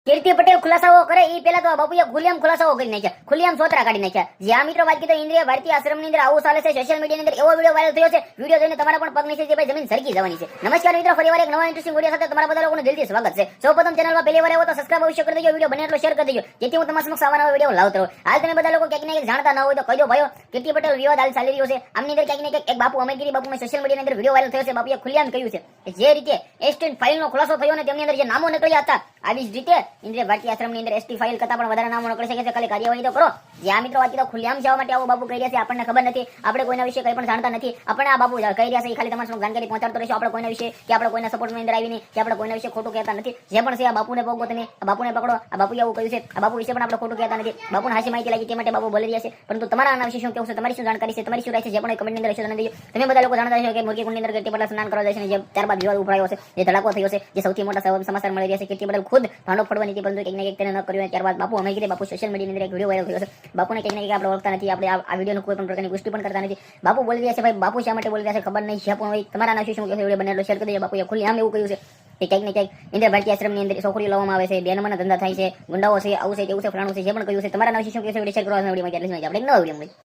કીર્તિ પટેલ ખુલાસાઓ કરે એ પેલા તો બાપુએ ખુલ્લેઆમ ખુલાસાઓ કરી નાખ્યા, ખુલ્લેઆમ સોતરા કાઢી નાખ્યા. જ્યાં મિત્રો વાત કીધો ઇન્દ્રિય ભારતીય આશ્રમની અંદર આવું ચાલે છે, સોશિયલ મીડિયાની અંદર એવો વિડીયો વાયરલ થયો છે, વિડીયો જોઈને તમારા પણ પગ નીચે જે ભાઈ જમીન સરકી જવાની છે. નમસ્કાર મિત્રો, ફરીવાર એક નવા ઇન્ટરેસ્ટિંગ વિડીયો સાથે તમારા બધા લોકોનું દિલથી સ્વાગત છે. સૌપ્રથમ ચેનલમાં પહેલી વાર આવ્યો તો સબસ્ક્રાઇબ અવશ્ય કરી દેજો, વિડીયો બને એટલો શેર કરી દેજો, જેથી હું તમારા સમક્ષ આવા નવા વિડીયો લાવતો રહું. હાલ તમે બધા લોકો ક્યાંક ને ક્યાંક જાણતા ન હોય તો કહી દો ભાઈઓ, કીર્તિ પટેલ વિવાદ હાલ ચાલી રહ્યો છે. આમની અંદર ક્યાંક ને ક્યાંક એક બાપુ અમરગીરી બાપુમાં સોશિયલ મીડિયાની અંદર વિડીયો વાયરલ થયો છે. બાપુએ ખુલ્લેઆમ કહ્યું છે કે જે રીતે એસટી ફાઇલનો ખુલાસો થયો ને તેમની અંદર જે નામો નીકળ્યા હતા, આવી જ રીતે ઇન્દ્રિય ભારતીય આશ્રમની અંદર એસટી ફાઇલ કરતા પણ વધારે નામો નીકળી શકે છે. ખાલી કાર્યવાહી તો કરો. જે આ મિત્રો વાત કીધો ખુલ્લેઆમ જવા માટે આવો બાપુ કહી રહ્યા છે, આપણને ખબર નથી, આપણે કોઈના વિશે કંઈ પણ જાણતા નથી. આપણે આ બાપુ કહી રહ્યા છે એ ખાલી તમારા જાણકારી પહોંચાડતો રહેશો. આપણે કોઈના વિશે કે આપણે કોઈના સપોર્ટની અંદર આવીને કે આપણે કોઈના વિશે ખોટું કહેતા નથી. જે પણ છે આ બાપુને પકડો, તમે આ બાપુને પકડો. આ બાપુએ આવું કહ્યું છે, આ બાપુ વિશે પણ આપણે ખોટું કહેતા નથી. બાપુને હાસી માહિતી લાગી તે માટે બાપુ બોલી રહ્યા છે. પરંતુ તમારા આના વિશે શું કહેવું છે, તમારી શું જાણકારી છે, તમારી શું રાય છે, જે પણ કમેન્ટની અંદર હશે જણાવી દેજો. તમે બધા લોકો જાણતા હશો કે મુરગી કુંડની અંદર કીર્તિ પટેલ સ્નાન કરવા જાય છે અને જે ત્યારબાદ વિવાદ ઉભરાયો છે, જે ધડાકો થયો છે, જે સૌથી મોટા સમાચાર મળી રહ્યા છે. કીર્તિ પટેલ ખુદ ભાંડો ફોડવાની હતી, પરંતુ કંઈક ને કંઈક તેને ન કર્યું. ત્યારબાદ બાપુ અમે કીધે બાપુ સોશિયલ મીડિયાની અંદર એક વિડીયો વાયરલ થયો છે. બાપુને કંઈક ને કંઈક આપણે ઓળખતા નથી, આપણે આ વિડીયોનો કોઈ પણ પ્રકારની પુષ્ટિ પણ કરતા નથી. બાપુ બોલી રહ્યા છે, ભાઈ બાપુ શા માટે બોલી રહ્યા છે ખબર નહીં. જે પણ હોય તમારા નામ શું કહેશે વિડીયો બને એટલો શેર કરી દેજો. બાપુએ ખુલ્લેઆમ એવું કહ્યું છે કે ક્યાંક ને ક્યાંક ઇન્દ્રિય ભારતીય આશ્રમની અંદર છોકરીઓ લાવવામાં આવે છે, બે નંબરના ધંધા થાય છે, ગુંડાઓ છે, આવું છે, તેવું છે, ફલાણું છે, જે પણ કહ્યું છે. તમારા નામ શું કહેશે વિડીયો શેર કરવા વિડીયોમાં આપણે નવા વિડીયો